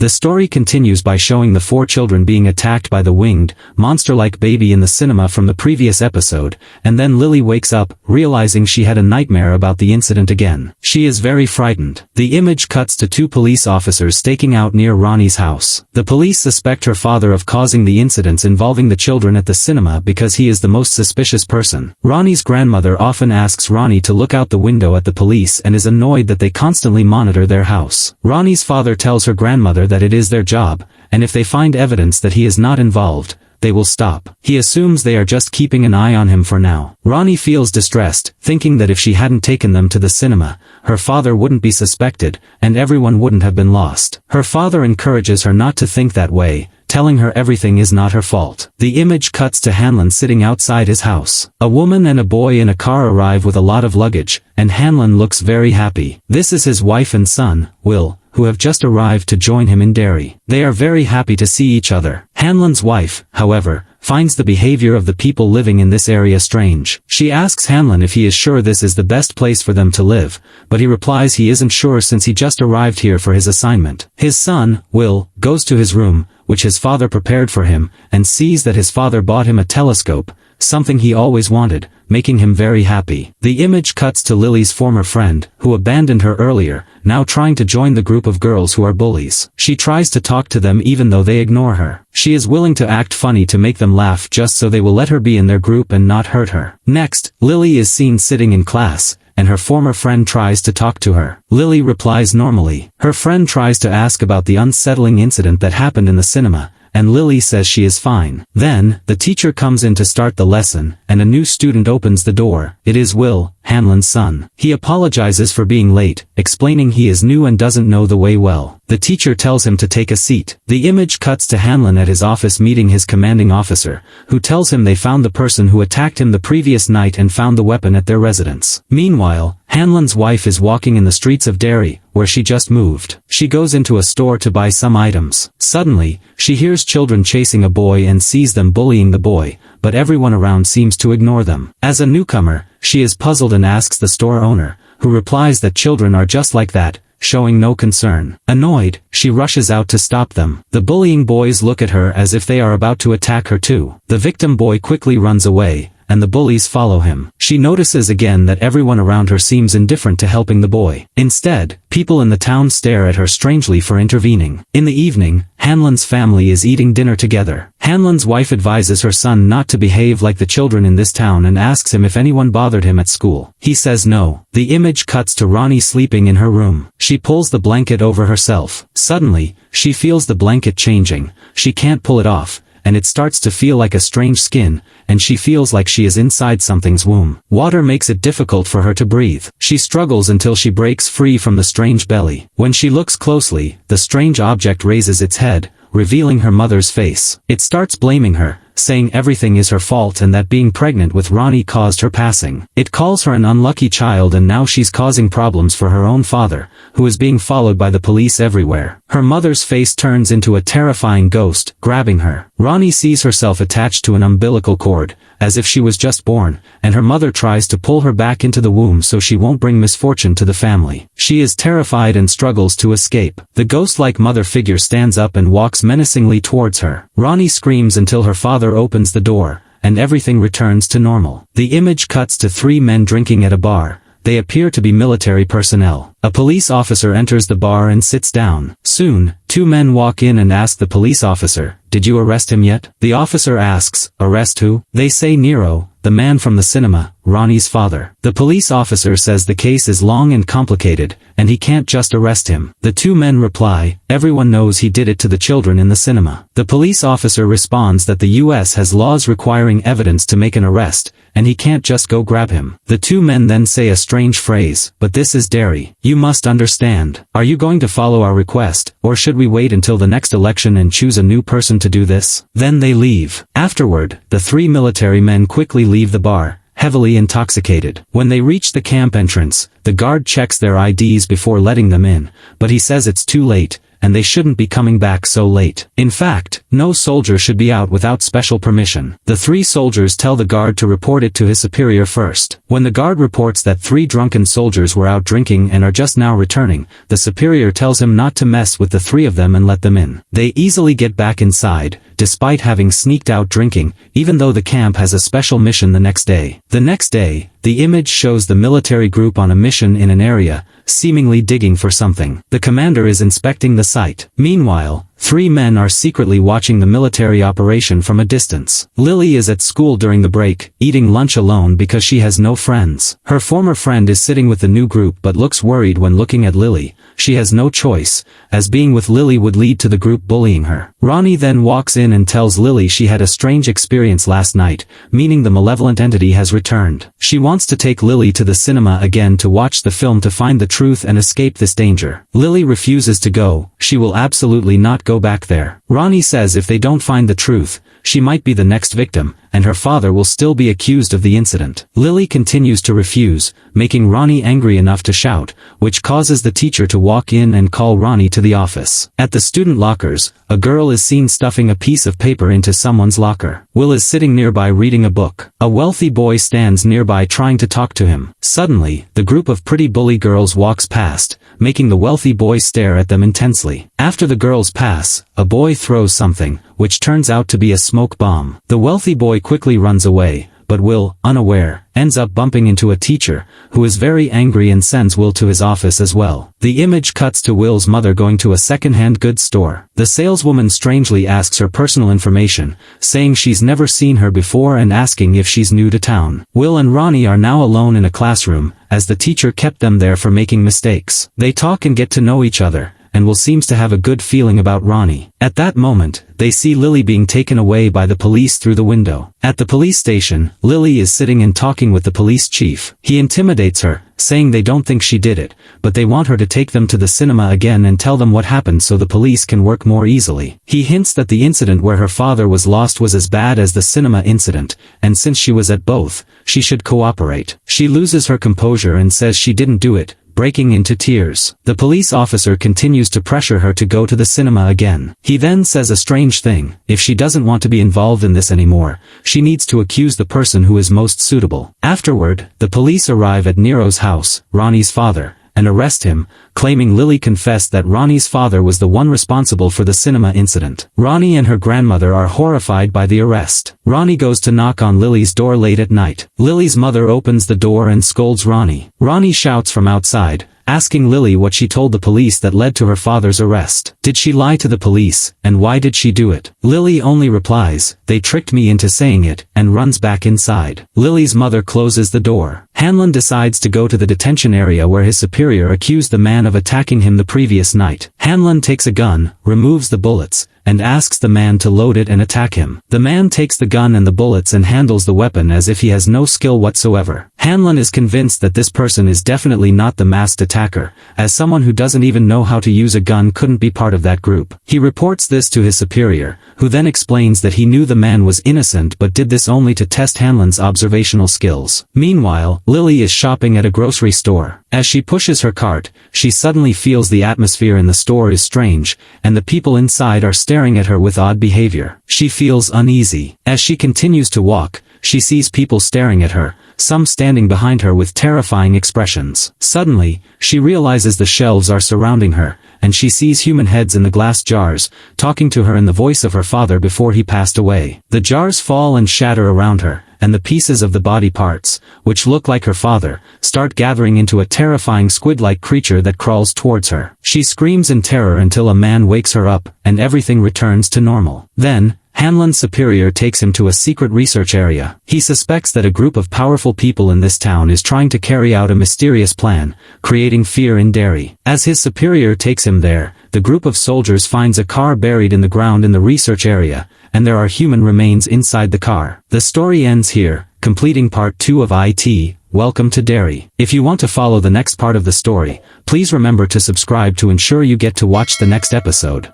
The story continues by showing the 4 children being attacked by the winged, monster-like baby in the cinema from the previous episode, and then Lily wakes up, realizing she had a nightmare about the incident again. She is very frightened. The image cuts to 2 police officers staking out near Ronnie's house. The police suspect her father of causing the incidents involving the children at the cinema because he is the most suspicious person. Ronnie's grandmother often asks Ronnie to look out the window at the police and is annoyed that they constantly monitor their house. Ronnie's father tells her grandmother that it is their job, and if they find evidence that he is not involved, they will stop. He assumes they are just keeping an eye on him for now. Ronnie feels distressed, thinking that if she hadn't taken them to the cinema, her father wouldn't be suspected, and everyone wouldn't have been lost. Her father encourages her not to think that way, telling her everything is not her fault. The image cuts to Hanlon sitting outside his house. A woman and a boy in a car arrive with a lot of luggage, and Hanlon looks very happy. This is his wife and son, Will, who have just arrived to join him in Derry. They are very happy to see each other. Hanlon's wife, however, finds the behavior of the people living in this area strange. She asks Hanlon if he is sure this is the best place for them to live, but he replies he isn't sure since he just arrived here for his assignment. His son, Will, goes to his room, which his father prepared for him, and sees that his father bought him a telescope, something he always wanted, making him very happy. The image cuts to Lily's former friend, who abandoned her earlier, now trying to join the group of girls who are bullies. She tries to talk to them even though they ignore her. She is willing to act funny to make them laugh just so they will let her be in their group and not hurt her. Next, Lily is seen sitting in class, and her former friend tries to talk to her. Lily replies normally. Her friend tries to ask about the unsettling incident that happened in the cinema, and Lily says she is fine. Then, the teacher comes in to start the lesson, and a new student opens the door. It is Will, Hanlon's son. He apologizes for being late, explaining he is new and doesn't know the way well. The teacher tells him to take a seat. The image cuts to Hanlon at his office meeting his commanding officer, who tells him they found the person who attacked him the previous night and found the weapon at their residence. Meanwhile, Hanlon's wife is walking in the streets of Derry, where she just moved. She goes into a store to buy some items. Suddenly, she hears children chasing a boy and sees them bullying the boy, but everyone around seems to ignore them. As a newcomer, she is puzzled and asks the store owner, who replies that children are just like that, showing no concern. Annoyed, she rushes out to stop them. The bullying boys look at her as if they are about to attack her too. The victim boy quickly runs away, and the bullies follow him. She notices again that everyone around her seems indifferent to helping the boy. Instead, people in the town stare at her strangely for intervening. In the evening, Hanlon's family is eating dinner together. Hanlon's wife advises her son not to behave like the children in this town and asks him if anyone bothered him at school. He says no. The image cuts to Ronnie sleeping in her room. She pulls the blanket over herself. Suddenly, she feels the blanket changing. She can't pull it off, and it starts to feel like a strange skin, and she feels like she is inside something's womb. Water makes it difficult for her to breathe. She struggles until she breaks free from the strange belly. When she looks closely, the strange object raises its head, revealing her mother's face. It starts blaming her, saying everything is her fault and that being pregnant with Ronnie caused her passing. It calls her an unlucky child and now she's causing problems for her own father, who is being followed by the police everywhere. Her mother's face turns into a terrifying ghost, grabbing her. Ronnie sees herself attached to an umbilical cord, as if she was just born, and her mother tries to pull her back into the womb so she won't bring misfortune to the family. She is terrified and struggles to escape. The ghost-like mother figure stands up and walks menacingly towards her. Ronnie screams until her father opens the door, and everything returns to normal. The image cuts to 3 men drinking at a bar. They appear to be military personnel. A police officer enters the bar and sits down. Soon, 2 men walk in and ask the police officer, "Did you arrest him yet?" The officer asks, "Arrest who?" They say Nero, the man from the cinema, Ronnie's father. The police officer says the case is long and complicated, and he can't just arrest him. The 2 men reply, "Everyone knows he did it to the children in the cinema." The police officer responds that the US has laws requiring evidence to make an arrest, and he can't just go grab him. The 2 men then say a strange phrase, "But this is Derry. You must understand. Are you going to follow our request, or should we wait until the next election and choose a new person to do this?" Then they leave. Afterward, the 3 military men quickly leave the bar, heavily intoxicated. When they reach the camp entrance, the guard checks their IDs before letting them in, but he says it's too late, and they shouldn't be coming back so late. In fact, no soldier should be out without special permission. The 3 soldiers tell the guard to report it to his superior first. When the guard reports that 3 drunken soldiers were out drinking and are just now returning, the superior tells him not to mess with the 3 of them and let them in. They easily get back inside, despite having sneaked out drinking, even though the camp has a special mission the next day. The next day, the image shows the military group on a mission in an area, seemingly digging for something. The commander is inspecting the site. Meanwhile, 3 men are secretly watching the military operation from a distance. Lily is at school during the break, eating lunch alone because she has no friends. Her former friend is sitting with the new group but looks worried when looking at Lily. She has no choice, as being with Lily would lead to the group bullying her. Ronnie then walks in and tells Lily she had a strange experience last night, meaning the malevolent entity has returned. She wants to take Lily to the cinema again to watch the film to find the truth and escape this danger. Lily refuses to go. She will absolutely not go back there. Ronnie says if they don't find the truth, she might be the next victim, and her father will still be accused of the incident. Lily continues to refuse, making Ronnie angry enough to shout, which causes the teacher to walk in and call Ronnie to the office. At the student lockers, a girl is seen stuffing a piece of paper into someone's locker. Will is sitting nearby reading a book. A wealthy boy stands nearby trying to talk to him. Suddenly, the group of pretty bully girls walks past, making the wealthy boy stare at them intensely. After the girls pass, a boy throws something, which turns out to be a smoke bomb. The wealthy boy quickly runs away, but Will, unaware, ends up bumping into a teacher, who is very angry and sends Will to his office as well. The image cuts to Will's mother going to a second-hand goods store. The saleswoman strangely asks her personal information, saying she's never seen her before and asking if she's new to town. Will and Ronnie are now alone in a classroom, as the teacher kept them there for making mistakes. They talk and get to know each other, and Will seems to have a good feeling about Ronnie. At that moment, they see Lily being taken away by the police through the window. At the police station, Lily is sitting and talking with the police chief. He intimidates her, saying they don't think she did it, but they want her to take them to the cinema again and tell them what happened so the police can work more easily. He hints that the incident where her father was lost was as bad as the cinema incident, and since she was at both, she should cooperate. She loses her composure and says she didn't do it, breaking into tears. The police officer continues to pressure her to go to the cinema again. He then says a strange thing: if she doesn't want to be involved in this anymore, she needs to accuse the person who is most suitable. Afterward, the police arrive at Nero's house, Ronnie's father, and arrest him, claiming Lily confessed that Ronnie's father was the one responsible for the cinema incident. Ronnie and her grandmother are horrified by the arrest. Ronnie goes to knock on Lily's door late at night. Lily's mother opens the door and scolds Ronnie. Ronnie shouts from outside, asking Lily what she told the police that led to her father's arrest. Did she lie to the police, and why did she do it? Lily only replies, "They tricked me into saying it," and runs back inside. Lily's mother closes the door. Hanlon decides to go to the detention area where his superior accused the man of attacking him the previous night. Hanlon takes a gun, removes the bullets, and asks the man to load it and attack him. The man takes the gun and the bullets and handles the weapon as if he has no skill whatsoever. Hanlon is convinced that this person is definitely not the masked attacker, as someone who doesn't even know how to use a gun couldn't be part of that group. He reports this to his superior, who then explains that he knew the man was innocent but did this only to test Hanlon's observational skills. Meanwhile, Lily is shopping at a grocery store. As she pushes her cart, she suddenly feels the atmosphere in the store is strange, and the people inside are staring at her with odd behavior. She feels uneasy. As she continues to walk, she sees people staring at her, some standing behind her with terrifying expressions. Suddenly, she realizes the shelves are surrounding her, and she sees human heads in the glass jars, talking to her in the voice of her father before he passed away. The jars fall and shatter around her, and the pieces of the body parts, which look like her father, start gathering into a terrifying squid-like creature that crawls towards her. She screams in terror until a man wakes her up, and everything returns to normal. Then, Hanlon's superior takes him to a secret research area. He suspects that a group of powerful people in this town is trying to carry out a mysterious plan, creating fear in Derry. As his superior takes him there, the group of soldiers finds a car buried in the ground in the research area, and there are human remains inside the car. The story ends here, completing part 2 of IT. Welcome to Derry. If you want to follow the next part of the story, please remember to subscribe to ensure you get to watch the next episode.